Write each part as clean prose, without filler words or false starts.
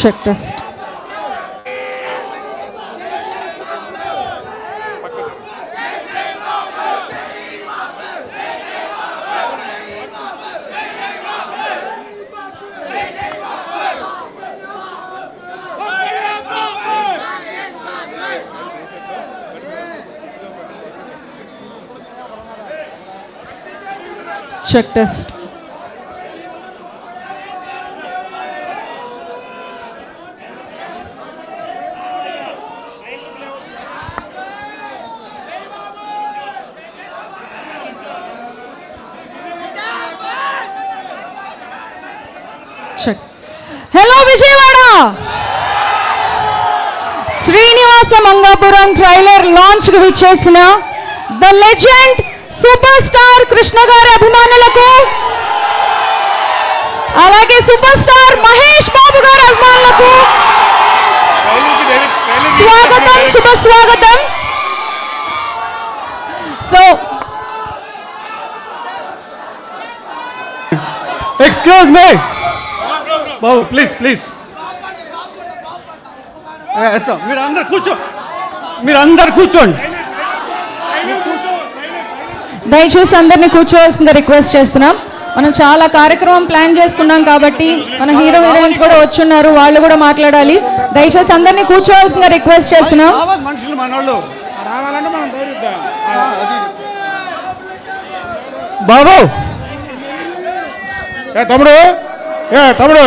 Check test. Check test. Check. Hello Vijayawada. Srinivasa Mangapuram trailer launch కు విచ్చేసిన the legend superstar Krishna గారి అభిమానులకు అలాగే సూపర్ స్టార్ మహేష్ బాబు గారి అభిమానులకు స్వాగతం, శుభ స్వాగతం. So excuse me Babu, please please మీరు అందరు కూర్చోండి. దయచేసి అందరినీ కూర్చోవలసిందిగా రిక్వెస్ట్ చేస్తున్నాం. మనం చాలా కార్యక్రమం ప్లాన్ చేసుకున్నాం కాబట్టి మన హీరో హీరోయిన్స్ కూడా వచ్చున్నారు, వాళ్ళు కూడా మాట్లాడాలి. దయచేసి అందరినీ కూర్చోవలసిందిగా రిక్వెస్ట్ చేస్తున్నాం. మనుషులు మనోళ్ళు బాబు, తమ్ముడు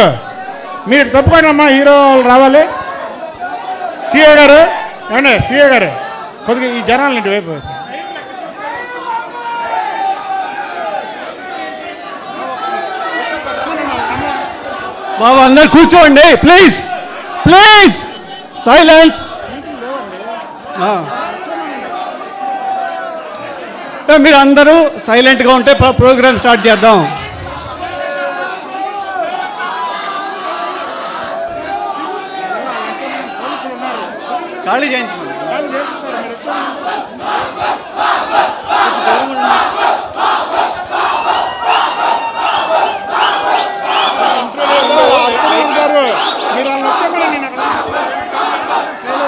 మీరు తప్పకుండా అమ్మా, హీరో వాళ్ళు రావాలి. సీఏ గారు ఏమండి, సీఏ గారు కొద్దిగా ఈ జనాలు ఇంటి వైపు బాబు అందరు కూర్చోండి ప్లీజ్ ప్లీజ్. సైలెన్స్. మీరు అందరూ సైలెంట్గా ఉంటే ప్రోగ్రామ్ స్టార్ట్ చేద్దాం. ఖాళీ చేయించు.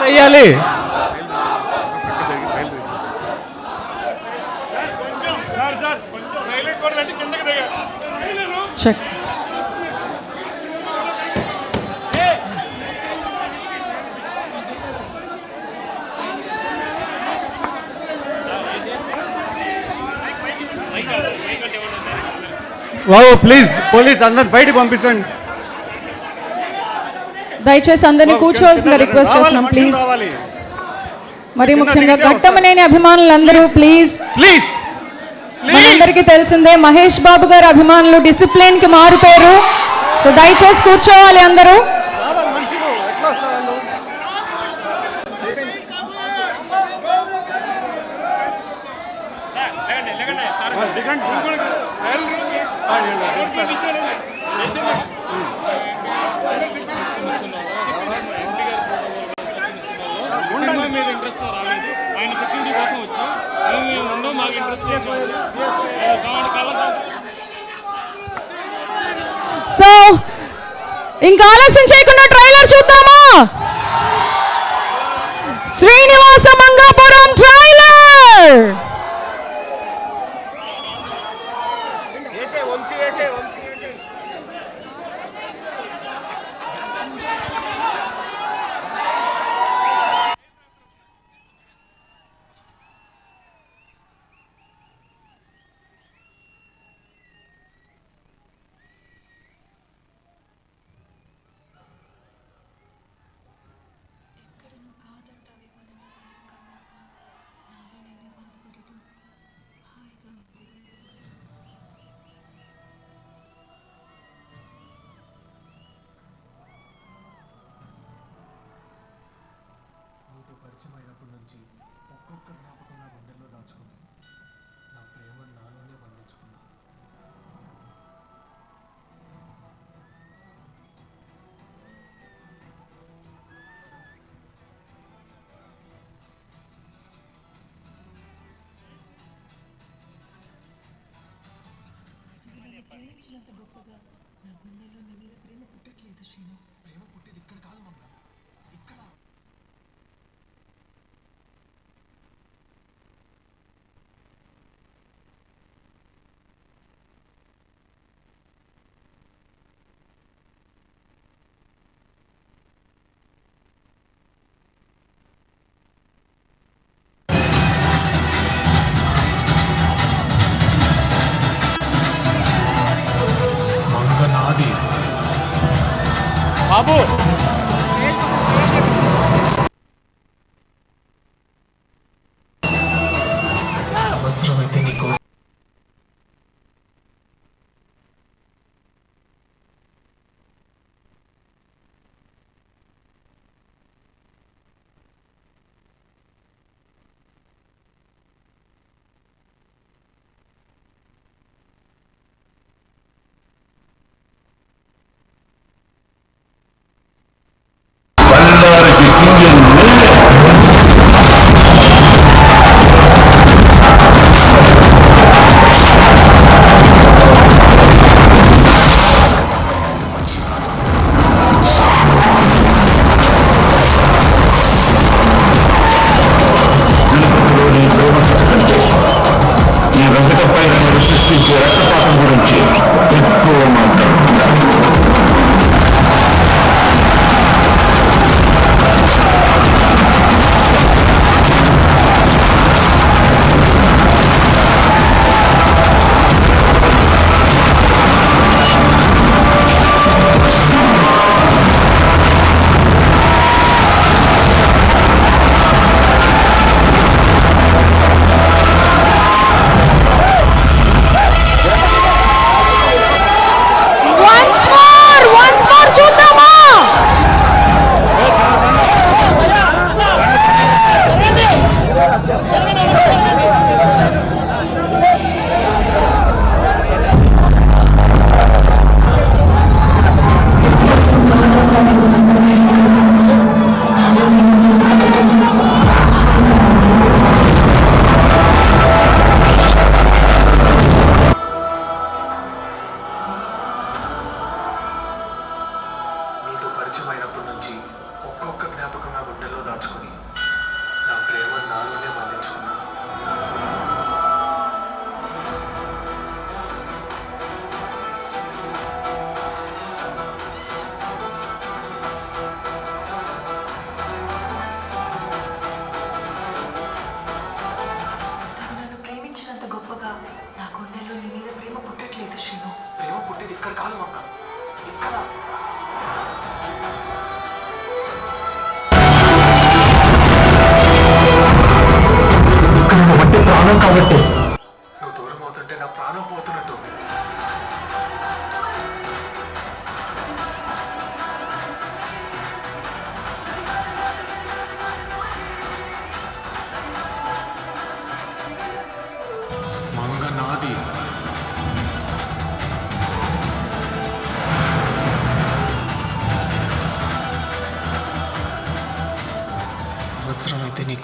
వేయాలి. చెక్. బాబు ప్లీజ్, పోలీస్ అందరు బయటకు పంపించండి. దయచేసి అందరినీ కూర్చోవలసిందిగా రిక్వెస్ట్ చేస్తున్నాం ప్లీజ్. మరి ముఖ్యంగా ఘట్టమనేని అభిమానులందరూ ప్లీజ్ ప్లీజ్. మనందరికీ తెలిసిందే మహేష్ బాబు గారి అభిమానులు డిసిప్లిన్ కి మారుపేరు. సో దయచేసి కూర్చోవాలి అందరూ. సినిమా మీద ఇంట్రెస్ట్ రాలేదు. ఆయన సెక్యూరిటీ కోసం వచ్చాం. మేము ఉండవు, మాకు ఇంట్రెస్ట్ లేదు. సో ఇంకా ఆలస్యం చేయకుండా ట్రైలర్ చూద్దామా? శ్రీనివాస మంగాపురం ట్రైలర్. పరిచయమైనప్పటి నుంచి ఒక్కొక్క జ్ఞాపకం నా గుండెల్లో దాచుకుని నా ప్రేమను నాలోనే బంధించుకున్నా. ప్రేమించినంత గొప్పగా నా గుండెల్లో నీ మీద ప్రేమ పుట్టట్లేదు శ్రీను. ప్రేమ పుట్టేది ఇక్కడ కాదు మంగ, ఇక్కడ. నాది బాబు అవసరమైతే నీకోసం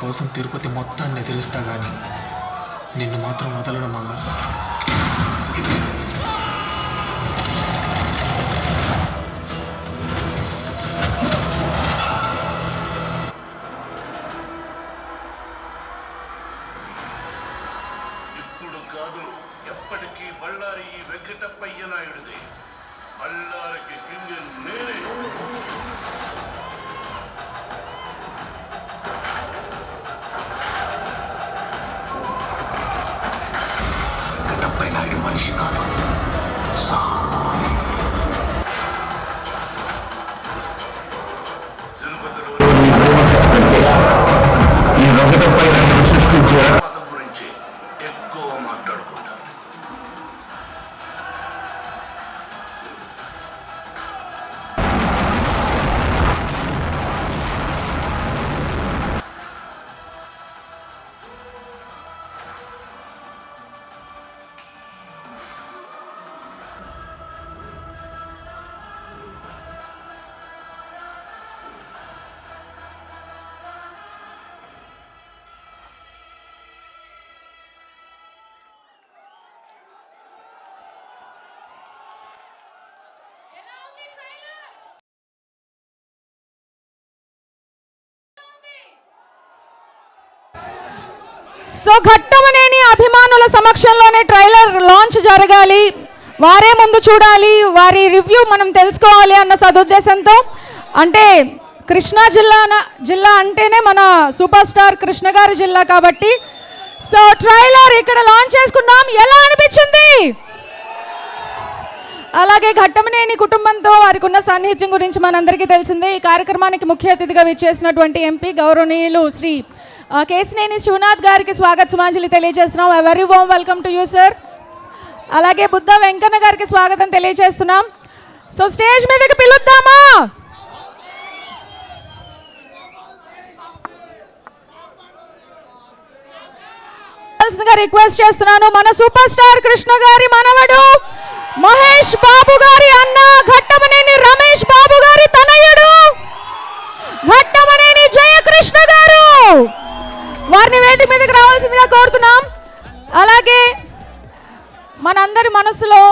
కోసం తిరుపతి మొత్తాన్ని ఎదిరిస్తా గాని నిన్ను మాత్రం వదలను మంగ. ఇప్పుడు కాదు ఎప్పటికీ బళ్ళారి ఈ వెంకటప్పయ్య నాయుడిది. బళ్ళారికి కింగ్ నేనే. వెంకటప్పయ్య నాయుడు మనిషి కాదు, పదం గురించి ఎక్కువ మాట్లాడుకుంటాను. సో ఘట్టమనేని అభిమానుల సమక్షంలోనే ట్రైలర్ లాంచ్ జరగాలి, వారే ముందు చూడాలి, వారి రివ్యూ మనం తెలుసుకోవాలి అన్న సదుద్దేశంతో, అంటే కృష్ణా జిల్లా అంటేనే మన సూపర్ స్టార్ కృష్ణ గారి జిల్లా కాబట్టి సో ట్రైలర్ ఇక్కడ లాంచ్ చేసుకున్నాం. ఎలా అనిపించింది? అలాగే ఘట్టమనేని కుటుంబంతో వారికి ఉన్న సాన్నిహిత్యం గురించి మనందరికీ తెలిసిందే. ఈ కార్యక్రమానికి ముఖ్య అతిథిగా విచ్చేసినటువంటి ఎంపీ గౌరవనీయులు శ్రీ కేశినేని శివనాథ్ గారికి స్వాగత సుమాంజలి తెలియజేస్తున్నాం. Very warm welcome to you sir. అలాగే బుద్ధ వెంకన్న గారికి స్వాగతం తెలియజేస్తున్నాం. సో స్టేజ్ మీదకి పిలుద్దామా? రిక్వెస్ట్ చేస్తున్నాను, మన సూపర్ స్టార్ కృష్ణ గారి మనవడు మహేష్ బాబు గారి అన్న ఘట్టమనేని రమేష్ బాబు గారి తనయుడు ఘట్టమనేని జయకృష్ణ గారు వారిని వేదిక మీదకి రావాల్సిందిగా కోరుతున్నాం. అలాగే మనందరి మనసులో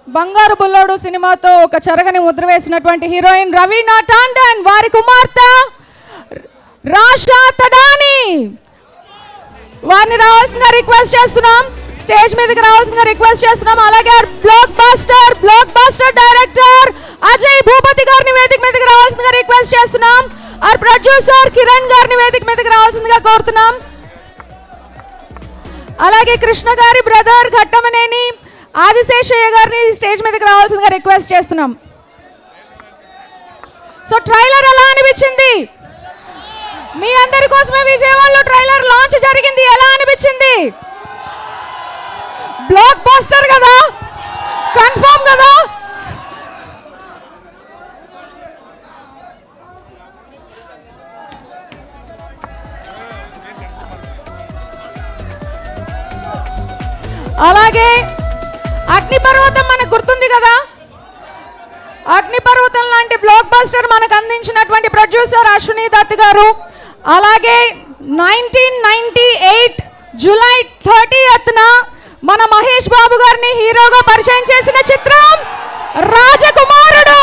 బంగారు బుల్లోడు సినిమాతో ఒక చెరగని ముద్ర వేసినటువంటి హీరోయిన్ రవీనా టాండన్ వారి కుమార్తె రాషా తడాని వారిని రావాల్సిందిగా రిక్వెస్ట్ చేస్తున్నాం. స్టేజ్ మీదకి రావాల్సిందిగా రిక్వెస్ట్ చేస్తున్నాం. అలాగే blockbuster director Ajay Bhupathi గారిని వేదిక మీదకి రావాల్సిందిగా రిక్వెస్ట్ చేస్తున్నాం. ఆర్ ప్రొడ్యూసర్ కిరణ్ గారిని వేదిక మీదకి రావాల్సిందిగా కోరుతున్నాం. అలాగే కృష్ణ గారి బ్రదర్ ఘట్టమనేని ఆదిశేషయ్య గారిని స్టేజ్ మీదకి రావాల్సిందిగా రిక్వెస్ట్ చేస్తున్నాం. సో ట్రైలర్ ఎలా అనిపించింది? మీ అందరి కోసమే విజయవాడలో ట్రైలర్ లాంచ్ జరిగింది. ఎలా అనిపించింది? బ్లాక్ బాస్టర్ కదా, కన్ఫర్మ్ కదా? అలాగే అగ్నిపర్వతం మనకు గుర్తుంది కదా, అగ్నిపర్వతం లాంటి బ్లాక్ బస్టర్ మనకు అందించినటువంటి ప్రొడ్యూసర్ అశ్విని దత్ గారు. అలాగే 1998 జూలై 30న మన మహేష్ బాబు గారిని హీరోగా పరిచయం చేసిన చిత్రం రాజకుమారుడు.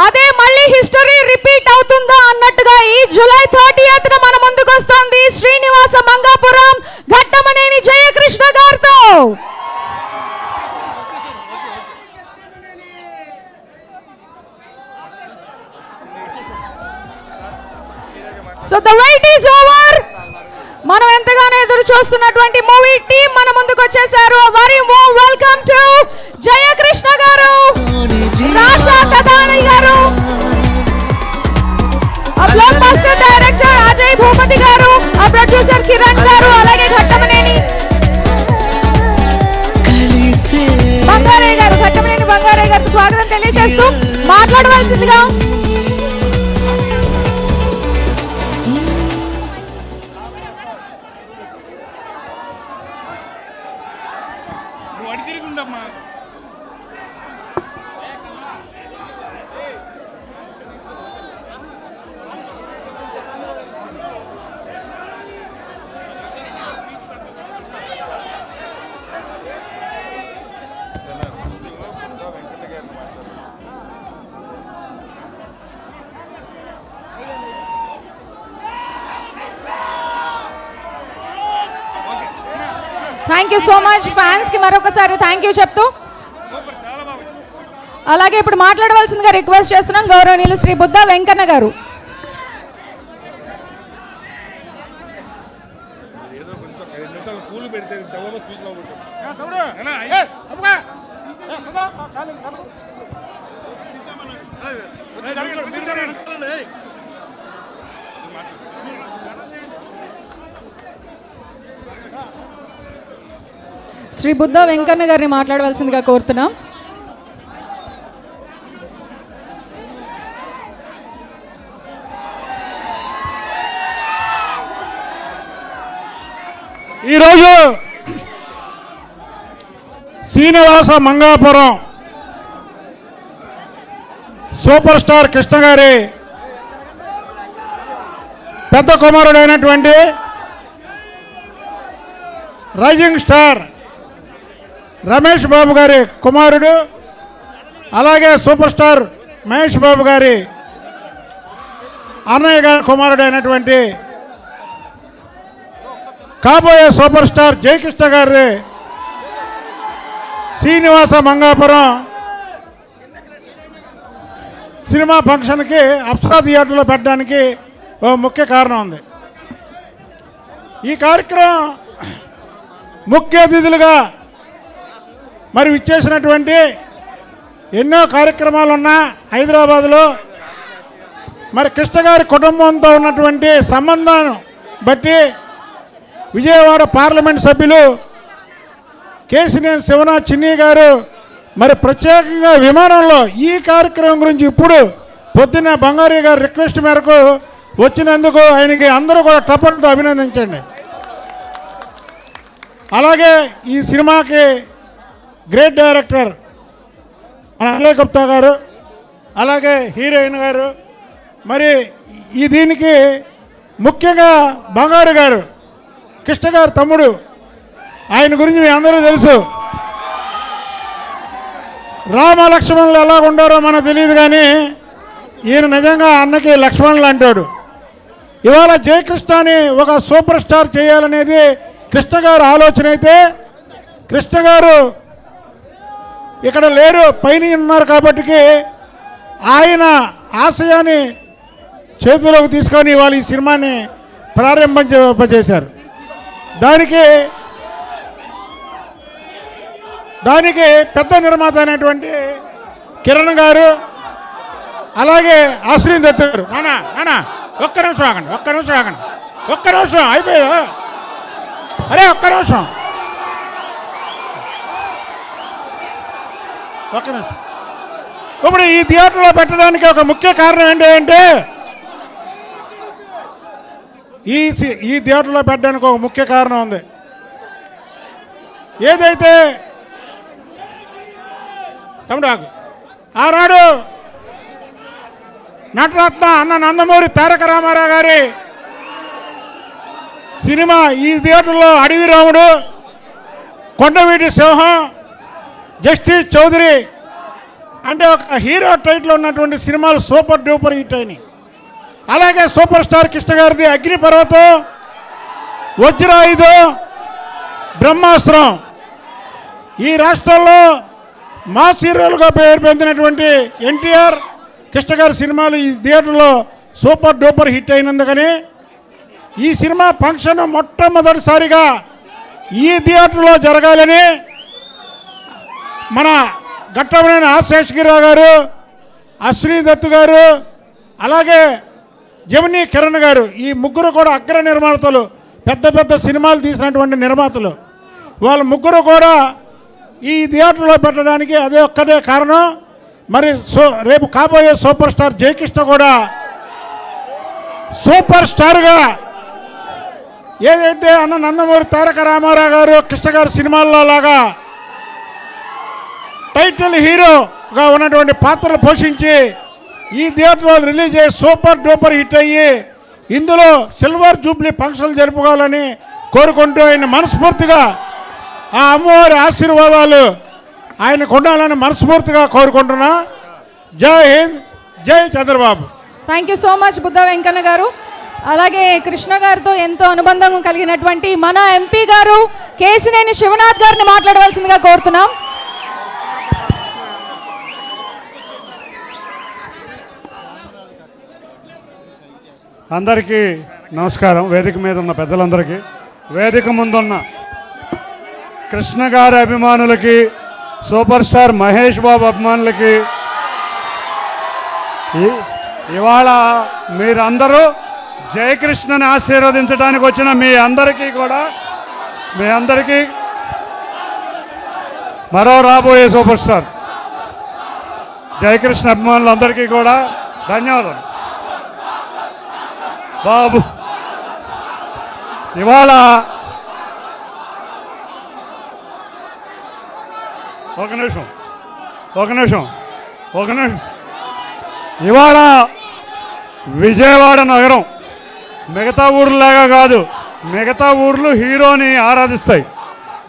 అదే మళ్ళీ హిస్టరీ రిపీట్ అవుతుందా అన్నట్టుగా ఈ జూలై 30న మన ముందుకు వస్తోంది శ్రీనివాస మంగాపురం ఘట్టమనేని జయకృష్ణ గారితో. So the wait is over. మనం ఎంతగానో ఎదురు చూస్తున్నటువంటి మూవీ టీం మన ముందుకు వచ్చేసారు. Very warm welcome to Jayakrishna గారు, రాషా తడాని గారు, ఆ blockbuster director Ajay Bhupathi గారు, ఆ ప్రొడ్యూసర్ కిరణ్ గారు, అలాగే ఘట్టమనేని బంగారయ్య గారు, ఘట్టమనేని బంగారయ్య గారికి స్వాగతం తెలియజేస్తూ మాట్లాడవలసిందిగా థ్యాంక్ యూ సో మచ్. ఫ్యాన్స్కి మరొకసారి థ్యాంక్ యూ చెప్తూ అలాగే ఇప్పుడు మాట్లాడవలసిందిగా రిక్వెస్ట్ చేస్తున్నాం గౌరవనీయులు శ్రీ బుద్ధ వెంకన్న గారు. శ్రీ బుద్ధ వెంకన్న గారిని మాట్లాడవలసిందిగా కోరుతున్నాం. ఈరోజు శ్రీనివాస మంగాపురం సూపర్ స్టార్ కృష్ణ గారి పెద్ద కుమారుడైనటువంటి రైజింగ్ స్టార్ రమేష్ బాబు గారి కుమారుడు, అలాగే సూపర్ స్టార్ మహేష్ బాబు గారి అన్నయ్య గారి కుమారుడైనటువంటి కాబోయే సూపర్ స్టార్ జయకృష్ణ గారి శ్రీనివాస మంగాపురం సినిమా ఫంక్షన్కి అప్సరా థియేటర్లో పెట్టడానికి ఓ ముఖ్య కారణం ఉంది. ఈ కార్యక్రమం ముఖ్య అతిథులుగా మరి విచ్చేసినటువంటి ఎన్నో కార్యక్రమాలు ఉన్న హైదరాబాదులో మరి కృష్ణ గారి కుటుంబంతో ఉన్నటువంటి సంబంధాన్ని బట్టి విజయవాడ పార్లమెంట్ సభ్యులు కేసినేని శివనాథ్ చిన్ని గారు మరి ప్రత్యేకంగా విమానంలో ఈ కార్యక్రమం గురించి ఇప్పుడు పొద్దున్న బంగారీ గారి రిక్వెస్ట్ మేరకు వచ్చినందుకు ఆయనకి అందరూ కూడా టపలతో అభినందించండి. అలాగే ఈ సినిమాకి గ్రేట్ డైరెక్టర్ మన అజయ్ గుప్తా గారు, అలాగే హీరోయిన్ గారు, మరి ఈ దీనికి ముఖ్యంగా బంగారు గారు కృష్ణ గారు తమ్ముడు, ఆయన గురించి మీ అందరూ తెలుసు. రామ లక్ష్మణులు ఎలా ఉండారో మనకు తెలియదు, కానీ ఈయన నిజంగా అన్నకి లక్ష్మణులు అంటాడు. ఇవాళ జయకృష్ణని ఒక సూపర్ స్టార్ చేయాలనేది కృష్ణ గారు ఆలోచన అయితే, కృష్ణ గారు ఇక్కడ లేరు, పైన ఉన్నారు కాబట్టి ఆయన ఆశయాన్ని చేతిలోకి తీసుకొని ఇవాళ ఈ సినిమాని ప్రారంభించేశారు. దానికి పెద్ద నిర్మాత అయినటువంటి కిరణ్ గారు, అలాగే అశ్విన్ దత్ గారు. నానా ఒక్క నిమిషం ఆగండి అయిపోయా, అరే ఒక్క నిమిషం. ఇప్పుడు ఈ థియేటర్లో పెట్టడానికి ఒక ముఖ్య కారణం ఏంటంటే, ఈ థియేటర్లో పెట్టడానికి ఒక ముఖ్య కారణం ఉంది. ఏదైతే తమ్ముడు ఆనాడు నటరత్న అన్న నందమూరి తారక రామారావు గారి సినిమా ఈ థియేటర్లో అడవి రాముడు, కొండవీటి సింహం, జస్టిస్ చౌదరి అంటే ఒక హీరో టైటిల్ ఉన్నటువంటి సినిమాలు సూపర్ డూపర్ హిట్ అయినాయి. అలాగే సూపర్ స్టార్ కృష్ణ గారిది అగ్నిపర్వతం, వజ్రాయుధం, బ్రహ్మాస్త్రం ఈ రాష్ట్రంలో మాస్ హీరోలుగా పేరు పొందినటువంటి ఎన్టీఆర్ కృష్ణ గారి సినిమాలు ఈ థియేటర్లో సూపర్ డూపర్ హిట్ అయినందుకని ఈ సినిమా ఫంక్షన్ మొట్టమొదటిసారిగా ఈ థియేటర్లో జరగాలని మన ఘట్టమనేని శేషగిరిరావు గారు, అశ్విని దత్ గారు, అలాగే జమినీ కిరణ్ గారు, ఈ ముగ్గురు కూడా అగ్ర నిర్మాతలు, పెద్ద పెద్ద సినిమాలు తీసినటువంటి నిర్మాతలు. వాళ్ళ ముగ్గురు కూడా ఈ థియేటర్లో పెట్టడానికి అదే ఒక్కటే కారణం. మరి రేపు కాబోయే సూపర్ స్టార్ జయకృష్ణ కూడా సూపర్ స్టార్గా ఏదైతే అన్న నందమూరి తారక రామారావు గారు కృష్ణ గారి సినిమాల్లో లాగా టైటిల్ హీరోగా ఉన్నటువంటి పాత్రలు పోషించి ఈ థియేటర్లో రిలీజ్ అయ్యి సూపర్ డూపర్ హిట్ అయ్యి ఇందులో సిల్వర్ జూబ్లీ ఫంక్షన్లు జరుపుకోవాలని కోరుకుంటూ ఆయన మనస్ఫూర్తిగా ఆ అమ్మవారి ఆశీర్వాదాలు ఆయనకు ఉండాలని మనస్ఫూర్తిగా కోరుకుంటున్నా. జై హింద్, జై Chandrababu. Thank you so much Buddha Venkanna గారు. అలాగే కృష్ణ గారితో ఎంతో అనుబంధం కలిగినటువంటి మన ఎంపీ గారు కేసినేని శివనాథ్ గారిని మాట్లాడవలసిందిగా కోరుతున్నాం. అందరికీ నమస్కారం. వేదిక మీద ఉన్న పెద్దలందరికీ, వేదిక ముందున్న కృష్ణ గారి అభిమానులకి, సూపర్ స్టార్ మహేష్ బాబు అభిమానులకి, ఇవాళ మీరందరూ జయకృష్ణని ఆశీర్వదించడానికి వచ్చిన మీ అందరికీ మరో రాబోయే సూపర్ స్టార్ జయకృష్ణ అభిమానులందరికీ కూడా ధన్యవాదాలు. బాబు, ఇవాళ ఒక నిమిషం ఇవాళ విజయవాడ నగరం మిగతా ఊర్లాగా కాదు, మిగతా ఊర్లు హీరోని ఆరాధిస్తాయి,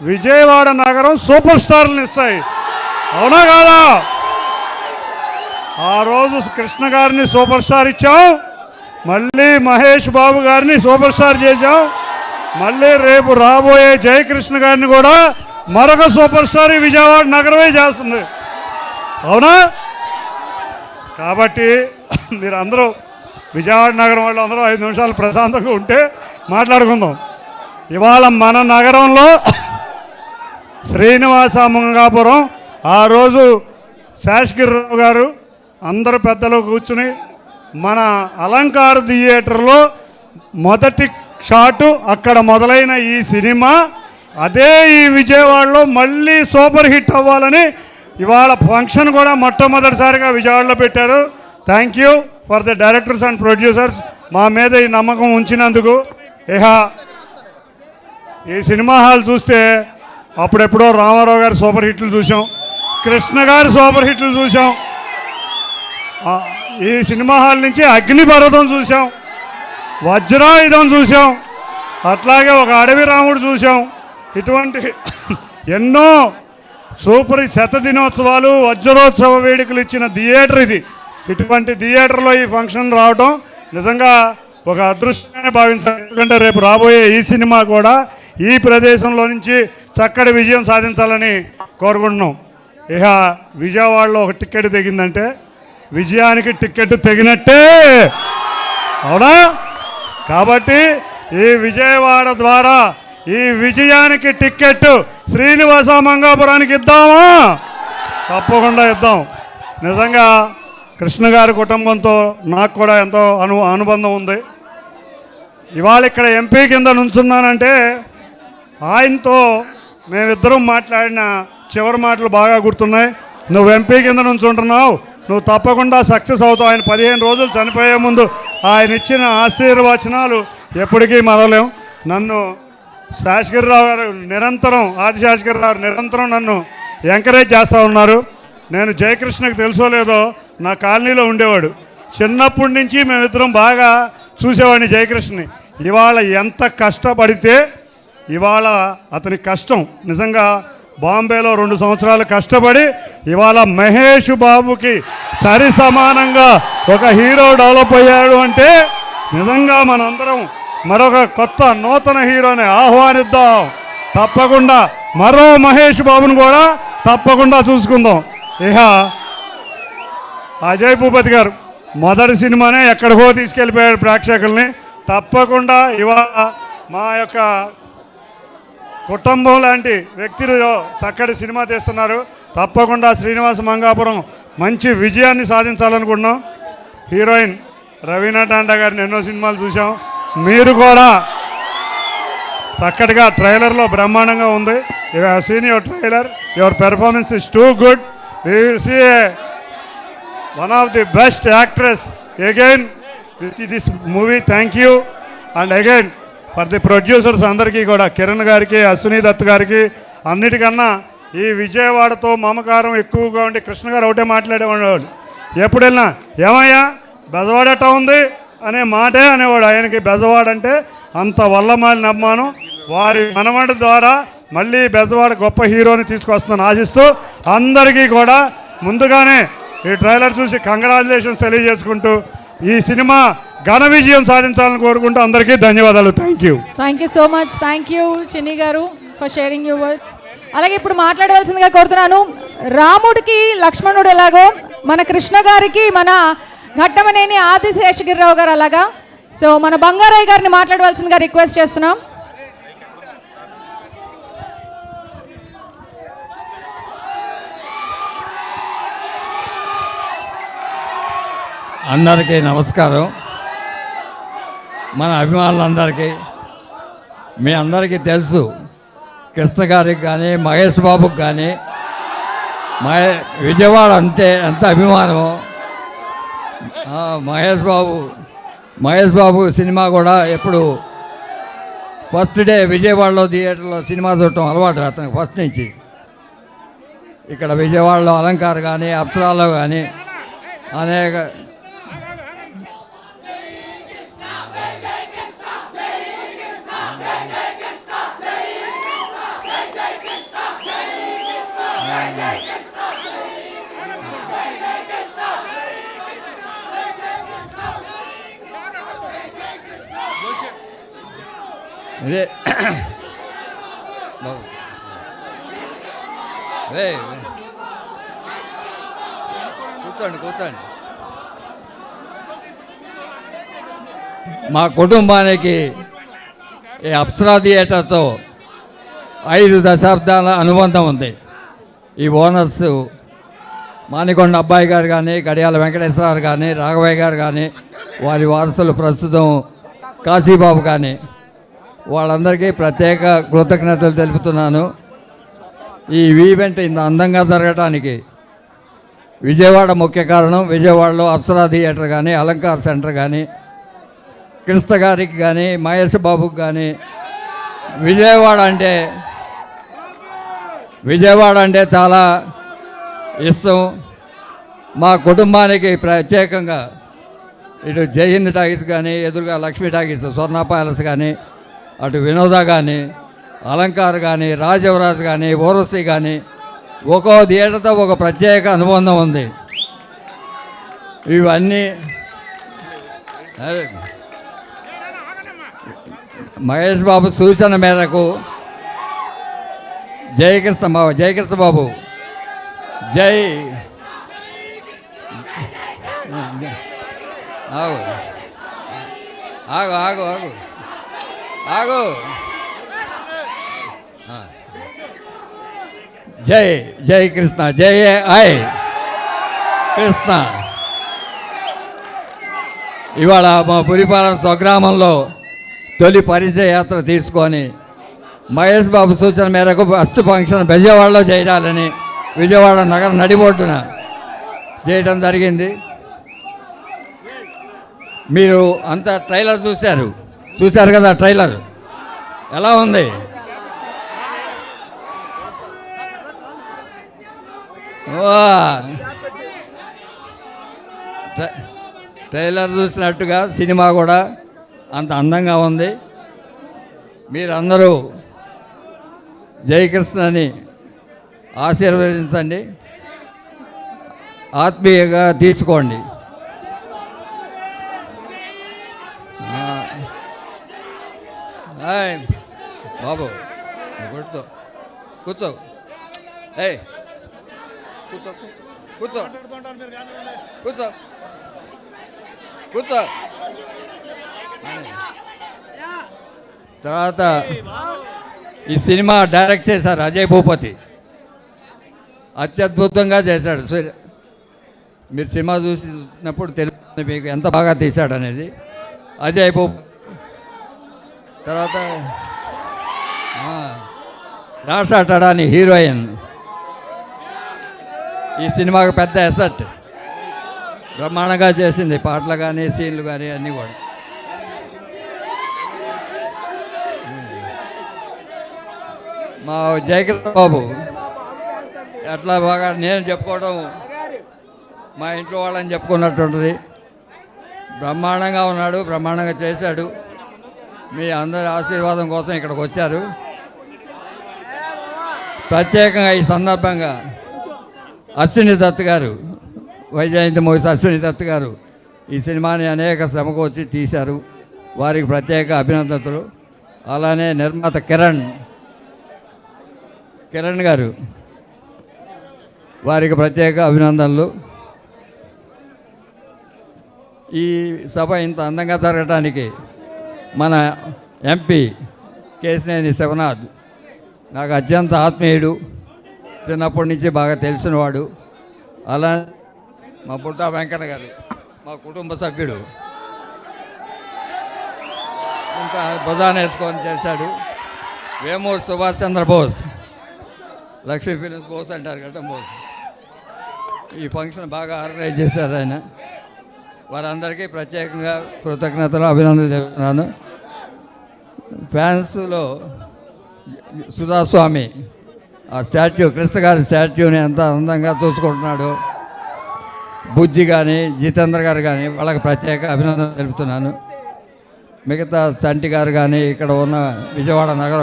విజయవాడ నగరం సూపర్ స్టార్లను ఇస్తాయి. అవునా కాదా? ఆ రోజు కృష్ణ గారిని సూపర్ స్టార్ ఇచ్చాం, మళ్ళీ మహేష్ బాబు గారిని సూపర్ స్టార్ చేశాం, మళ్ళీ రేపు రాబోయే జయకృష్ణ గారిని కూడా మరొక సూపర్ స్టార్ ఈ విజయవాడ నగరమే చేస్తుంది. అవునా? కాబట్టి మీరందరూ విజయవాడ నగరం వాళ్ళు అందరూ 5 నిమిషాలు ప్రశాంతంగా ఉంటే మాట్లాడుకుందాం. ఇవాళ మన నగరంలో శ్రీనివాస మంగాపురం ఆ రోజు శాసగిరిరావు గారు అందరు పెద్దలు కూర్చుని మన అలంకార థియేటర్లో మొదటి షాటు అక్కడ మొదలైన ఈ సినిమా అదే ఈ విజయవాడలో మళ్ళీ సూపర్ హిట్ అవ్వాలని ఇవాళ ఫంక్షన్ కూడా మొట్టమొదటిసారిగా విజయవాడలో పెట్టారు. Thank you for the directors and producers మా మీద ఈ నమ్మకం ఉంచినందుకు. ఈ సినిమా హాల్ చూస్తే అప్పుడెప్పుడో రామారావు గారి సూపర్ హిట్లు చూసాం, కృష్ణ గారి సూపర్ హిట్లు చూసాం, ఈ సినిమా హాల్ నుంచి అగ్నిపర్వతం చూసాం, వజ్రాయుధం చూసాం, అట్లాగే ఒక అడవి రాముడు చూసాం. ఇటువంటి ఎన్నో సూపర్ శతదినోత్సవాలు వజ్రోత్సవ వేడుకలు ఇచ్చిన థియేటర్ ఇది. ఇటువంటి థియేటర్లో ఈ ఫంక్షన్ రావడం నిజంగా ఒక అదృష్టంగానే భావించాలి. ఎందుకంటే రేపు రాబోయే ఈ సినిమా కూడా ఈ ప్రదేశంలో నుంచి చక్కటి విజయం సాధించాలని కోరుకుంటున్నాం. విజయవాడలో ఒక టికెట్ తెగిందంటే విజయానికి టికెట్ తెగినట్టే, అవునా? కాబట్టి ఈ విజయవాడ ద్వారా ఈ విజయానికి టికెట్ శ్రీనివాస మంగాపురానికి ఇద్దామా? తప్పకుండా ఇద్దాం. నిజంగా కృష్ణ గారి కుటుంబంతో నాకు కూడా ఎంతో అనుబంధం ఉంది. ఇవాళ ఇక్కడ ఎంపీ కింద నుంచున్నానంటే ఆయనతో మేమిద్దరం మాట్లాడిన చివరి మాటలు బాగా గుర్తున్నాయి. నువ్వు ఎంపీ కింద నుంచుంటున్నావు, నువ్వు తప్పకుండా సక్సెస్ అవుతావు. ఆయన 15 రోజులు చనిపోయే ముందు ఆయన ఇచ్చిన ఆశీర్వచనాలు ఎప్పటికీ మరవలేం. నన్ను శాసగిరిరావు గారు నిరంతరం, ఆదిశాసగిరిరావు గారు నిరంతరం నన్ను ఎంకరేజ్ చేస్తూ ఉన్నారు. నేను జయకృష్ణకి తెలుసో లేదో నా కాలనీలో ఉండేవాడు. చిన్నప్పటి నుంచి మేమిద్దరం బాగా చూసేవాడిని జయకృష్ణని. ఇవాళ ఎంత కష్టపడితే ఇవాళ అతని కష్టం నిజంగా బాంబేలో 2 సంవత్సరాలు కష్టపడి ఇవాళ మహేష్ బాబుకి సరి సమానంగా ఒక హీరో డెవలప్ అయ్యాడు అంటే నిజంగా మనందరం మరొక కొత్త నూతన హీరోని ఆహ్వానిద్దాం. తప్పకుండా మరో మహేష్ బాబుని కూడా తప్పకుండా చూసుకుందాం. అజయ్ భూపతి గారు మొదటి సినిమానే ఎక్కడికో తీసుకెళ్ళిపోయాడు ప్రేక్షకుల్ని. తప్పకుండా ఇవాళ మా యొక్క కుటుంబం లాంటి వ్యక్తులు చక్కటి సినిమా తీస్తున్నారు. తప్పకుండా శ్రీనివాస మంగాపురం మంచి విజయాన్ని సాధించాలనుకుంటున్నాం. హీరోయిన్ రవీనా టాండా గారిని ఎన్నో సినిమాలు చూసాం. మీరు కూడా చక్కటిగా ట్రైలర్లో బ్రహ్మాండంగా ఉంది. You have seen your trailer, your performance is too good. We will see one of the best actress again with this movie. Thank you. And again for the producers అందరికీ కూడా, కిరణ్ గారికి, అశ్విని దత్ గారికి, అన్నిటికన్నా ఈ విజయవాడతో మమకారం ఎక్కువగా ఉండి కృష్ణ గారు ఒకటే మాట్లాడేవాడు. ఎప్పుడు వెళ్ళినా ఏమయ్యా బెజవాడట ఉంది అనే మాటే అనేవాడు. ఆయనకి బెజవాడ అంటే అంత వల్లమాలిన అభిమానం. వారి మనవడి ద్వారా మళ్ళీ బెజవాడ గొప్ప హీరోని తీసుకొస్తుందని ఆశిస్తూ అందరికీ కూడా ముందుగానే ఈ ట్రైలర్ చూసి కంగ్రాచులేషన్స్ తెలియజేసుకుంటూ ఈ సినిమా ఘన విజయం సాధించాలని కోరుకుంటూ అందరికీ ధన్యవాదాలు. Thank you. Thank you so much. Thank you చిన్ని గారు ఫర్ షేరింగ్ యువర్ వర్డ్స్. అలాగే ఇప్పుడు మాట్లాడవలసిందిగా కోరుతున్నాను. రాముడికి లక్ష్మణుడు ఎలాగో మన కృష్ణ గారికి మన ఘట్టమనేని ఆదిశేషగిరిరావు గారు అలాగా. సో మన బంగారయ్య గారిని మాట్లాడవలసిందిగా రిక్వెస్ట్ చేస్తున్నాం. అందరికీ నమస్కారం. మన అభిమానులందరికీ, మీ అందరికీ తెలుసు కృష్ణ గారికి కానీ మహేష్ బాబుకి కానీ విజయవాడ అంతే ఎంత అభిమానం. మహేష్ బాబు సినిమా కూడా ఎప్పుడు ఫస్ట్ డే విజయవాడలో థియేటర్లో సినిమా చూడటం అలవాటు అతనికి ఫస్ట్ నుంచి. ఇక్కడ విజయవాడలో అలంకార్ కానీ అప్సరాలో కానీ అనేక ఇదే కూర్చోండి. మా కుటుంబానికి ఈ అప్సరా థియేటర్తో 5 దశాబ్దాల అనుబంధం ఉంది. ఈ ఓనర్స్ మానికొండ అబ్బాయి గారు కానీ, గడియాల వెంకటేశ్వర కానీ, రాఘవయ్య గారు కానీ, వారి వారసులు ప్రస్తుతం కాశీబాబు కానీ, వాళ్ళందరికీ ప్రత్యేక కృతజ్ఞతలు తెలుపుతున్నాను. ఈ ఈవెంట్ ఇంత అందంగా జరగడానికి విజయవాడ ముఖ్య కారణం. విజయవాడలో అప్సరా థియేటర్ కానీ, అలంకార్ సెంటర్ కానీ, కృష్ణ గారికి కానీ, మహేష్ బాబుకి కానీ విజయవాడ అంటే చాలా ఇష్టం. మా కుటుంబానికి ప్రత్యేకంగా ఇటు జై హింద్ టాకీస్ కానీ, ఎదురుగా లక్ష్మీ టాకీస్, స్వర్ణ ప్యాలెస్ కానీ, అటు వినోద కానీ, అలంకార్ కానీ, రాజవరాజ్ కానీ, ఓరసి కానీ, ఒక్కో థియేటర్తో ఒక ప్రత్యేక అనుబంధం ఉంది. ఇవన్నీ మహేష్ బాబు సూచన మేరకు జయకృష్ణ బాబు ఆగు జై కృష్ణ, జై కృష్ణ. ఇవాళ మా పురిపాలెం స్వగ్రామంలో తొలి పరిచయ యాత్ర తీసుకొని మహేష్ బాబు సూచన మేరకు ఫస్ట్ ఫంక్షన్ విజయవాడలో చేయాలని విజయవాడ నగర నడిబొడ్డున చేయడం జరిగింది. మీరు అంత ట్రైలర్ చూశారు కదా. ట్రైలర్ ఎలా ఉంది? ట్రైలర్ చూసినట్టుగా సినిమా కూడా అంత అందంగా ఉంది. మీరందరూ జయకృష్ణని ఆశీర్వదించండి, ఆత్మీయంగా తీసుకోండి. బాబు కూర్చో. కూర్చో. తర్వాత ఈ సినిమా డైరెక్ట్ చేశారు అజయ్ భూపతి. అత్యద్భుతంగా చేశాడు. మీరు సినిమా చూసినప్పుడు తెలుస్తుంది మీకు ఎంత బాగా తీశాడు అనేది. అజయ్ భూపతి. తర్వాత రాషా టడాని హీరోయిన్. ఈ సినిమాకి పెద్ద ఎసెట్, బ్రహ్మాండంగా చేసింది. పాటలు కానీ, సీన్లు కానీ అన్నీ కూడా. మా జయకృష్ణ బాబు ఎట్లా బాగా నేను చెప్పుకోవడం మా ఇంట్లో వాళ్ళని చెప్పుకున్నట్టుంటుంది. బ్రహ్మాండంగా ఉన్నాడు, బ్రహ్మాండంగా చేశాడు. మీ అందరి ఆశీర్వాదం కోసం ఇక్కడికి వచ్చారు. ప్రత్యేకంగా ఈ సందర్భంగా అశ్విని దత్ గారు, వైజయంతి మూవీస్ అశ్విని దత్ గారు ఈ సినిమాని అనేక శ్రమకు వచ్చి తీశారు. వారికి ప్రత్యేక అభినందనలు. అలానే నిర్మాత కిరణ్ గారు, వారికి ప్రత్యేక అభినందనలు. ఈ సభ ఇంత అందంగా జరగడానికి మన ఎంపీ కేశినేని శివనాథ్ నాకు అత్యంత ఆత్మీయుడు, చిన్నప్పటి నుంచి బాగా తెలిసినవాడు. అలా మా బుట్టా వెంకన్న గారు మా కుటుంబ సభ్యుడు, ఇంకా భుజాన వేసుకొని చేశాడు. వేమూరు సుభాష్ చంద్రబోస్, లక్ష్మీ ఫిలిమ్స్ బోస్ అంటారు కదా, బోస్. ఈ ఫంక్షన్ బాగా ఆర్గనైజ్ చేశారు ఆయన. వారందరికీ ప్రత్యేకంగా కృతజ్ఞతలు, అభినందనలు చెప్తున్నాను. ఫ్యాన్స్లో సుధాస్వామి ఆ స్టాచ్యూ, కృష్ణ గారి స్టాచ్యూని ఎంత అందంగా చూసుకుంటున్నాడు. బుజ్జి కానీ జితేంద్ర గారు కానీ వాళ్ళకి ప్రత్యేక అభినందనలు తెలుపుతున్నాను. మిగతా చంటి గారు కానీ ఇక్కడ ఉన్న విజయవాడ నగర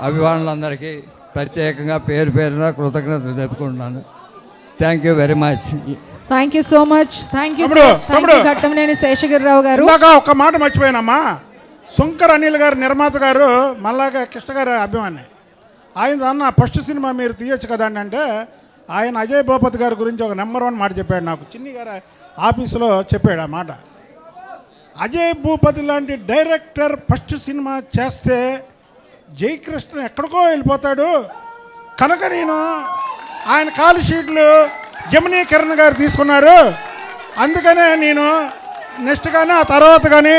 అభిమానులందరికీ ప్రత్యేకంగా పేరు పేరున కృతజ్ఞతలు తెలుపుకుంటున్నాను. Thank you very much. Thank you so much. Thank you Ghattamaneni Seshagirirao గారు. ఇందాక ఒక మాట మర్చిపోయానమ్మా. శంకర్ అనిల్ గారు నిర్మాత గారు మళ్ళాగా కృష్ణ గారి అభిమాని. ఆయన అన్న ఫస్ట్ సినిమా మీరు తీయొచ్చు కదండి అంటే ఆయన అజయ్ భూపతి గారి గురించి ఒక నెంబర్ 1 మాట చెప్పాడు. నాకు చిన్ని గారి ఆఫీసులో చెప్పాడు ఆ మాట. అజయ్ భూపతి లాంటి డైరెక్టర్ ఫస్ట్ సినిమా చేస్తే జయకృష్ణ ఎక్కడికో వెళ్ళిపోతాడు కనుక నేను ఆయన కాల్ షీట్లు జమినీ కిరణ్ గారు తీసుకున్నారు, అందుకనే నేను నెక్స్ట్ కానీ ఆ తర్వాత కానీ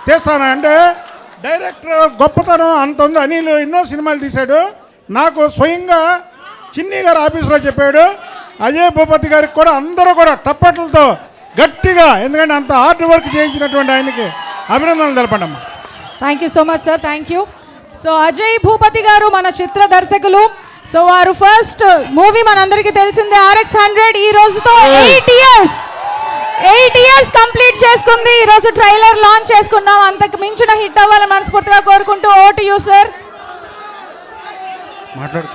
తీస్తాను అంటే డైరెక్టర్ గొప్పతనం అంత ఉంది. అనిల్ ఎన్నో సినిమాలు తీశాడు. నాకు స్వయంగా చిన్ని గారు ఆఫీసులో చెప్పాడు. అజయ్ భూపతి గారికి కూడా అందరూ కూడా టప్పట్లతో గట్టిగా, ఎందుకంటే అంత హార్డ్ వర్క్ చేయించినటువంటి ఆయనకి అభినందనలు తెలపండి అమ్మా. Thank you so much sir. Thank you. So Ajay Bhupathi గారు మన చిత్ర దర్శకులు. సో వారు ఫస్ట్ మూవీ మనందరికీ తెలిసిందే RX100. ఈ రోజుతో 8 ఇయర్స్ కంప్లీట్ చేసుకుంది. ఈ రోజు ట్రైలర్ లాంచ్ చేసుకున్నాం. అంతకు మించిన హిట్ అవ్వాలని మనస్ఫూర్తిగా కోరుకుంటూ ఓటు యూ సార్. మాట్లాడు.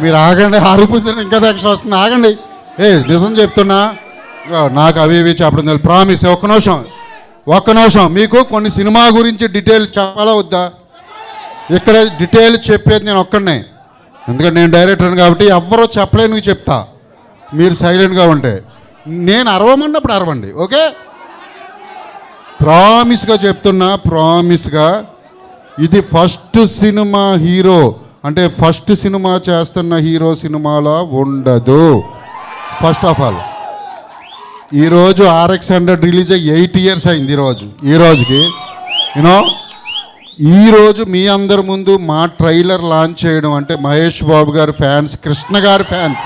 మీరు ఆగండి, ఆరిపోతుంది ఇంకా నెక్స్ట్ వస్తుంది. ఆగండి. నిజం చెప్తున్నా, నాకు అవి ఇవి చెప్పడం తెలియదు. ప్రామిస్. ఒక్క నిమిషం మీకు కొన్ని సినిమా గురించి డీటెయిల్ చెప్పాలా వద్దా? ఇక్కడ డీటెయిల్ చెప్పేది నేను ఒక్కడనే, ఎందుకంటే నేను డైరెక్టర్ని కాబట్టి ఎవ్వరూ చెప్పలేను చెప్తా. మీరు సైలెంట్గా ఉంటే నేను అరవమన్నప్పుడు అరవండి, ఓకే? ప్రామిస్గా చెప్తున్నా, ప్రామిస్గా ఇది ఫస్ట్ సినిమా హీరో అంటే ఫస్ట్ సినిమా చేస్తున్న హీరో సినిమాలా ఉండదు. ఫస్ట్ ఆఫ్ ఆల్ ఈరోజు RX100 రిలీజ్ అయ్యి 8 ఇయర్స్ అయింది. ఈ రోజుకి ఈరోజు మీ అందరి ముందు మా ట్రైలర్ లాంచ్ చేయడం అంటే మహేష్ బాబు గారి ఫ్యాన్స్, కృష్ణ గారి ఫ్యాన్స్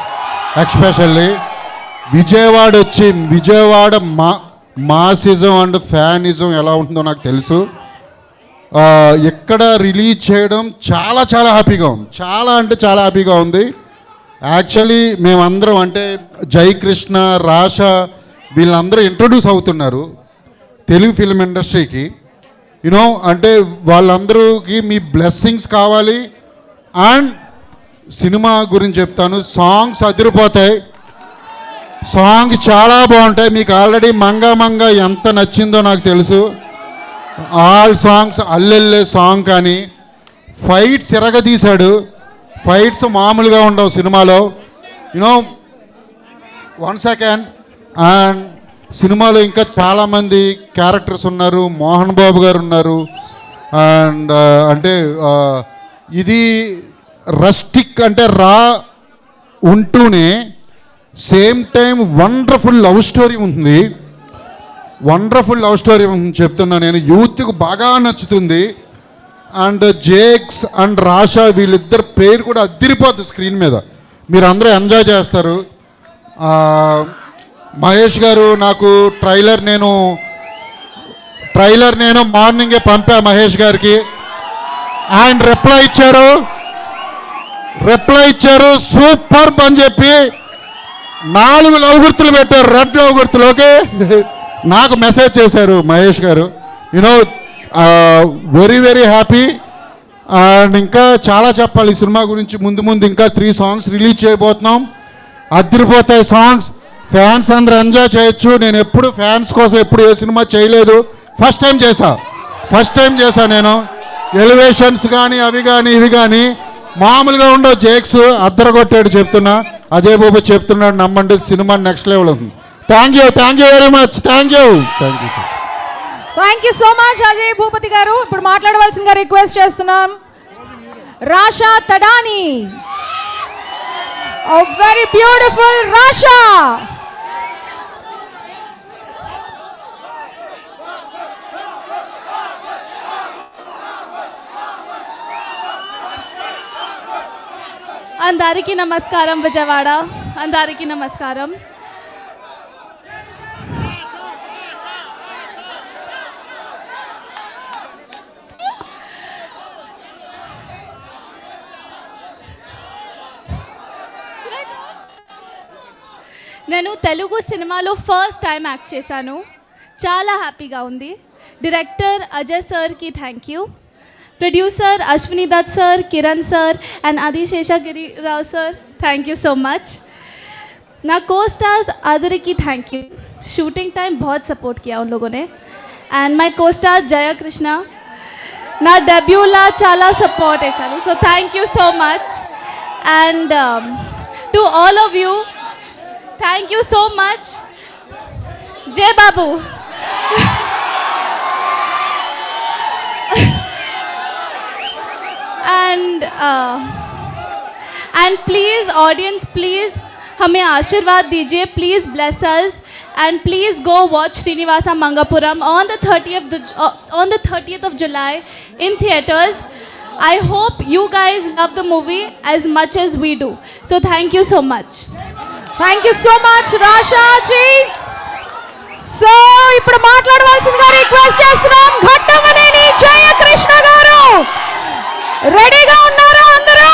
ఎక్స్పెషల్లీ విజయవాడ వచ్చి, విజయవాడ మాసిజం అండ్ ఫ్యానిజం ఎలా ఉంటుందో నాకు తెలుసు. ఎక్కడ రిలీజ్ చేయడం చాలా చాలా హ్యాపీగా ఉంది. చాలా అంటే చాలా హ్యాపీగా ఉంది. యాక్చువల్లీ మేమందరం అంటే జయకృష్ణ, రాషా వీళ్ళందరూ ఇంట్రొడ్యూస్ అవుతున్నారు తెలుగు ఫిల్మ్ ఇండస్ట్రీకి. అంటే వాళ్ళందరికీ మీ బ్లెస్సింగ్స్ కావాలి. అండ్ సినిమా గురించి చెప్తాను, సాంగ్స్ అదిరిపోతాయి. సాంగ్ చాలా బాగుంటాయి. మీకు ఆల్రెడీ మంగ ఎంత నచ్చిందో నాకు తెలుసు. ఆల్ సాంగ్స్, అల్లెల్లే సాంగ్ కానీ ఫైట్స్ ఎరగదీశాడు. ఫైట్స్ మామూలుగా ఉండవు సినిమాలో. 1 సెకండ్. అండ్ సినిమాలో ఇంకా చాలామంది క్యారెక్టర్స్ ఉన్నారు. మోహన్ బాబు గారు ఉన్నారు. అండ్ అంటే ఇది రస్టిక్ అంటే రా ఉంటూనే same time wonderful love story ఉంటుంది. వండర్ఫుల్ లవ్ స్టోరీ చెప్తున్నా నేను. యూత్కి బాగా నచ్చుతుంది. అండ్ జేక్స్ అండ్ రాషా వీళ్ళిద్దరు పేరు కూడా అదిరిపోతుంది స్క్రీన్ మీద. మీరు అందరూ ఎంజాయ్ చేస్తారు. మహేష్ గారు నాకు ట్రైలర్ నేను మార్నింగే పంపా మహేష్ గారికి. ఆయన రిప్లై ఇచ్చారు సూపర్ అని చెప్పి 4 లవ్ గుర్తులు పెట్టారు, రెడ్ లవ్ గుర్తులు. ఓకే, నాకు మెసేజ్ చేశారు మహేష్ గారు. Very very happy. అండ్ ఇంకా చాలా చెప్పాలి ఈ సినిమా గురించి. ముందు ఇంకా 3 సాంగ్స్ రిలీజ్ చేయబోతున్నాం. అదిరిపోతాయి సాంగ్స్. ఫ్యాన్స్ అందరూ ఎంజాయ్ చేయొచ్చు. నేను ఎప్పుడు ఫ్యాన్స్ కోసం ఎప్పుడు ఏ సినిమా చేయలేదు, ఫస్ట్ టైం చేశా నేను. ఎలివేషన్స్ కానీ అవి కానీ ఇవి కానీ మామూలుగా ఉండవు, జేక్స్ అద్దరగొట్టాడు చెప్తున్నా. అజయ్ బాబు చెప్తున్నాడు, నమ్మండి, సినిమా నెక్స్ట్ లెవెల్ ఉంది. Thank you very much. Thank you so much Ajay Bhupathi గారు. ఇప్పుడు మాట్లాడవలసిందిగా రిక్వెస్ట్ చేస్తున్నాం రాషా తడాని. Very beautiful Rasha. అందరికీ నమస్కారం విజయవాడ, అందరికీ నమస్కారం. నేను తెలుగు సినిమాలో ఫస్ట్ టైం యాక్ట్ చేశాను. చాలా హ్యాపీగా ఉంది. డైరెక్టర్ అజయ్ సార్కి thank you, producer Ashwini Dutt sir, Kiran sir and Adiseshagiri Rao sir, thank you so much. ना को स्टार्स आदर की थैंक यू. शूटिंग टाइम बहुत सपोर्ट किया उन लोगों ने. एंड माई को स्टार जया कृष्णा ना डेब्यूला चाला सपोर्ट है चालू. So thank you so much. And to all of you thank you so much. Jai Babu. And please audience, please हमें आशीर्वाद दीजिए, please bless us and please go watch Srinivasa Mangapuram on the 30th of July in theaters. I hope you guys love the movie as much as we do. So thank you so much. Thank you so much Rasha ji. So ఇప్పుడు మాట్లాడవలసిందిగా request చేస్తున్నాం ఘట్టమనేని జయకృష్ణ గారు. రెడీగా ఉన్నారా అందరూ?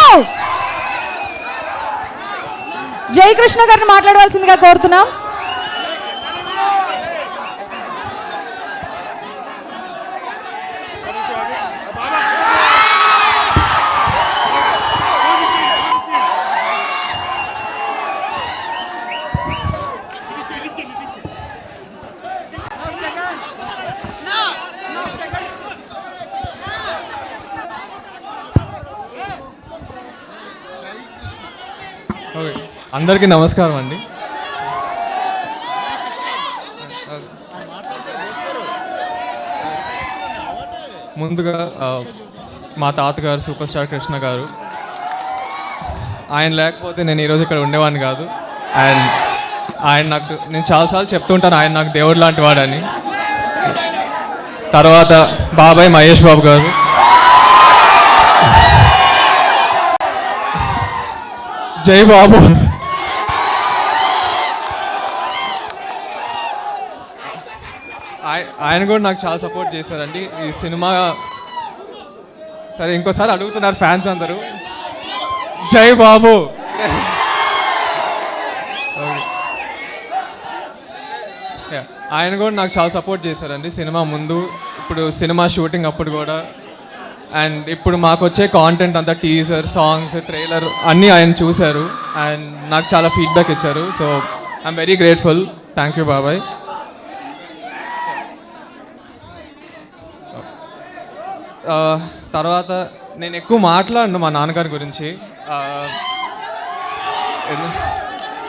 జయకృష్ణ గారిని మాట్లాడవలసిందిగా కోరుతున్నాం. అందరికీ నమస్కారం అండి. ముందుగా మా తాతగారు సూపర్ స్టార్ కృష్ణ గారు, ఆయన లేకపోతే నేను ఈరోజు ఇక్కడ ఉండేవాడిని కాదు. అండ్ నేను చాలాసార్లు చెప్తుంటాను, ఆయన నాకు దేవుడు లాంటి వాడని. తర్వాత బాబాయ్ మహేష్ బాబు గారు, జై బాబు. ఆయన కూడా నాకు చాలా సపోర్ట్ చేశారండి ఈ సినిమా. సరే ఇంకోసారి అడుగుతున్నారు ఫ్యాన్స్ అందరూ, జై బాబు. ఆయన కూడా నాకు చాలా సపోర్ట్ చేశారండి సినిమా ముందు, ఇప్పుడు సినిమా షూటింగ్ అప్పుడు కూడా. అండ్ ఇప్పుడు మాకు వచ్చే కాంటెంట్ అంతా, టీజర్, సాంగ్స్, ట్రైలర్ అన్నీ ఆయన చూశారు అండ్ నాకు చాలా ఫీడ్బ్యాక్ ఇచ్చారు. So I'm very grateful. Thank you బాబాయ్. తర్వాత నేను ఎక్కువ మాట్లాడను మా నాన్నగారి గురించి,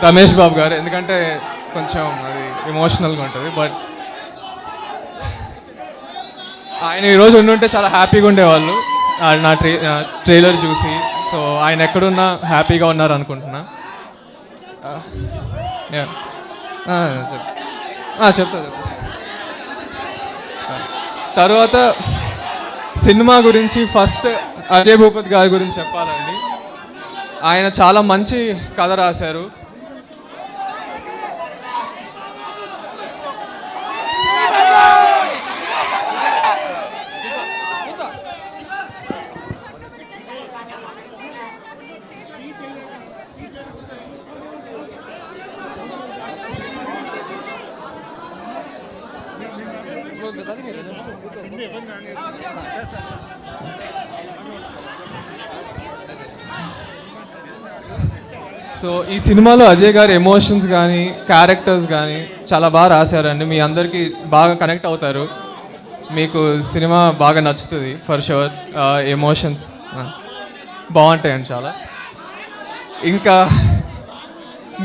రమేష్ బాబు గారు, ఎందుకంటే కొంచెం అది ఎమోషనల్గా ఉంటుంది. బట్ ఆయన ఈరోజు ఉండుంటే చాలా హ్యాపీగా ఉండేవాళ్ళు నా ట్రైలర్ చూసి. సో ఆయన ఎక్కడున్నా హ్యాపీగా ఉన్నారు అనుకుంటున్నా. చెప్తా. తర్వాత సినిమా గురించి ఫస్ట్ అజయ్ భూపతి గారి గురించి చెప్పాలండి. ఆయన చాలా మంచి కథ రాశారు. సో ఈ సినిమాలో అజయ్ గారి ఎమోషన్స్ కానీ క్యారెక్టర్స్ కానీ చాలా బాగా రాశారండి. మీ అందరికీ బాగా కనెక్ట్ అవుతారు. మీకు సినిమా బాగా నచ్చుతుంది ఫర్ షూర్. ఎమోషన్స్ బాగుంటాయండి చాలా. ఇంకా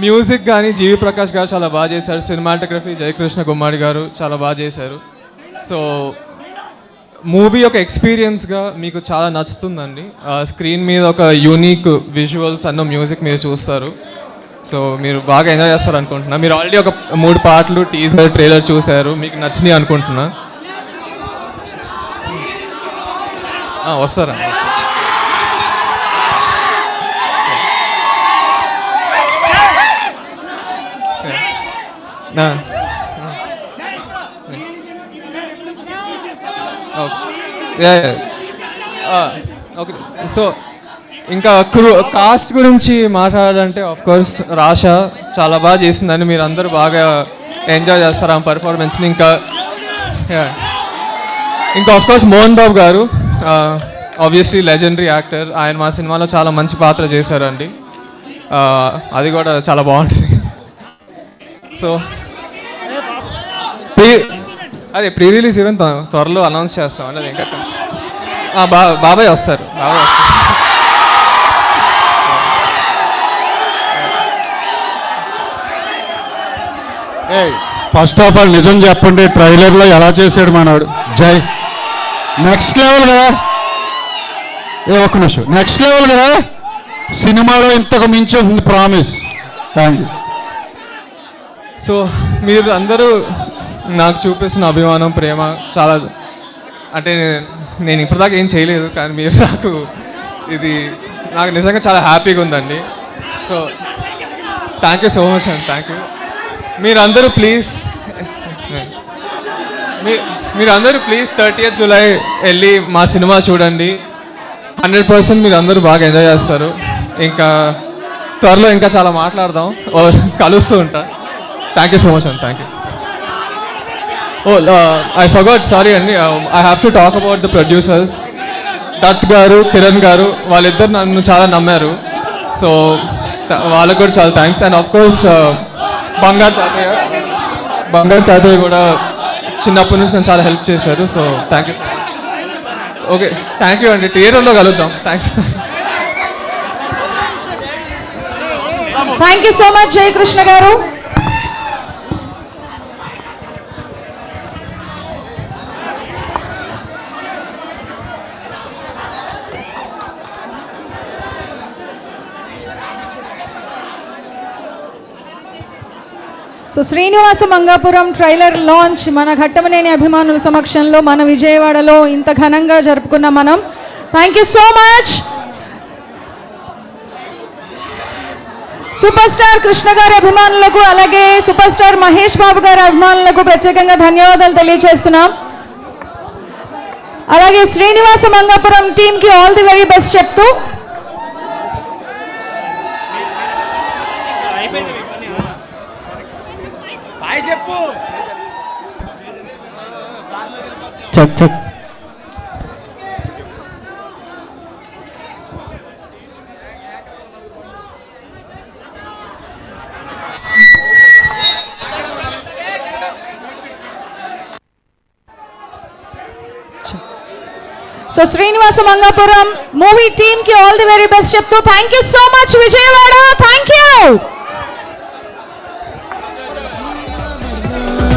మ్యూజిక్ కానీ జీవి ప్రకాష్ గారు చాలా బాగా చేశారు. సినిమాటోగ్రఫీ జయకృష్ణ గుమ్మాడి గారు చాలా బాగా చేశారు. సో మూవీ ఒక ఎక్స్పీరియన్స్గా మీకు చాలా నచ్చుతుందండి. స్క్రీన్ మీద ఒక యూనిక్ విజువల్స్ అన్న మ్యూజిక్ మీరు చూస్తారు. సో మీరు బాగా ఎంజాయ్ చేస్తారు అనుకుంటున్నా. మీరు ఆల్రెడీ ఒక 3 పాటలు టీజర్ ట్రైలర్ చూశారు, మీకు నచ్చినాయి అనుకుంటున్నా. వస్తారా? ఓకే. సో ఇంకా కాస్ట్ గురించి మాట్లాడాలంటే ఆఫ్కోర్స్ రాషా చాలా బాగా చేసిందని మీరు అందరూ బాగా ఎంజాయ్ చేస్తారు ఆ పర్ఫార్మెన్స్ని. ఇంకా ఆఫ్కోర్స్ మోహన్ బాబు గారు ఆబ్వియస్లీ లెజెండరీ యాక్టర్. ఆయన మా సినిమాలో చాలా మంచి పాత్ర చేశారండి. అది కూడా చాలా బాగుంటుంది. సో అదే ప్రీ రిలీజ్ ఈవెంట్ త్వరలో అనౌన్స్ చేస్తాం అండి. అది ఇంకా బాబాయ్ వస్తారు. ఫస్ట్ ఆఫ్ ఆల్ నిజం చెప్పండి, ట్రైలర్లో ఎలా చేశాడు మనవాడు జై. నెక్స్ట్ లెవెల్ కదా. ఒక్క నిమిషం, నెక్స్ట్ లెవెల్ కదా. సినిమాలో ఇంతకు మించి ఉంది, ప్రామిస్. Thank you. సో మీరు అందరూ నాకు చూపిస్తున్న అభిమానం, ప్రేమ చాలా, అంటే నేను ఇప్పటిదాకా ఏం చేయలేదు కానీ మీరు నాకు నిజంగా చాలా హ్యాపీగా ఉందండి. So thank you so much అండి. Thank you. మీరందరూ ప్లీజ్ 30th జూలై వెళ్ళి మా సినిమా చూడండి. 100% మీరు అందరూ బాగా ఎంజాయ్ చేస్తారు. ఇంకా త్వరలో ఇంకా చాలా మాట్లాడదాం, కలుస్తూ ఉంటా. థ్యాంక్ యూ సో మచ్ అండి. Thank you. I forgot, sorry అండి. I have to talk about the producers. Dutt గారు, కిరణ్ గారు, వాళ్ళిద్దరు నన్ను చాలా నమ్మారు. సో వాళ్ళకు కూడా చాలా థ్యాంక్స్. అండ్ ఆఫ్ కోర్స్ బంగారు తాతయ్య కూడా చిన్నప్పటి నుంచి నన్ను చాలా హెల్ప్ చేశారు. So thank you so much. Okay, thank you అండి. థియేటర్లో కలుద్దాం. Thanks. Thank you so much Jayakrishna గారు. So Srinivasa Mangapuram trailer launch మన ఘట్టమనేని అభిమానుల సమక్షంలో మన విజయవాడలో ఇంత ఘనంగా జరుపుకున్న మనం. Thank you so much. Super star Krishna గారి అభిమానులకు, అలాగే సూపర్ స్టార్ మహేష్ బాబు గారి అభిమానులకు ప్రత్యేకంగా ధన్యవాదాలు తెలియజేస్తున్నాం. అలాగే శ్రీనివాస మంగాపురం టీంకి ఆల్ ది వెరీ బెస్ట్ చెప్తూ check so Srinivasa Mangapuram movie team కి ఆల్ ది వెరీ బెస్ట్ చెప్తూ thank you so much Vijayawada. Thank you.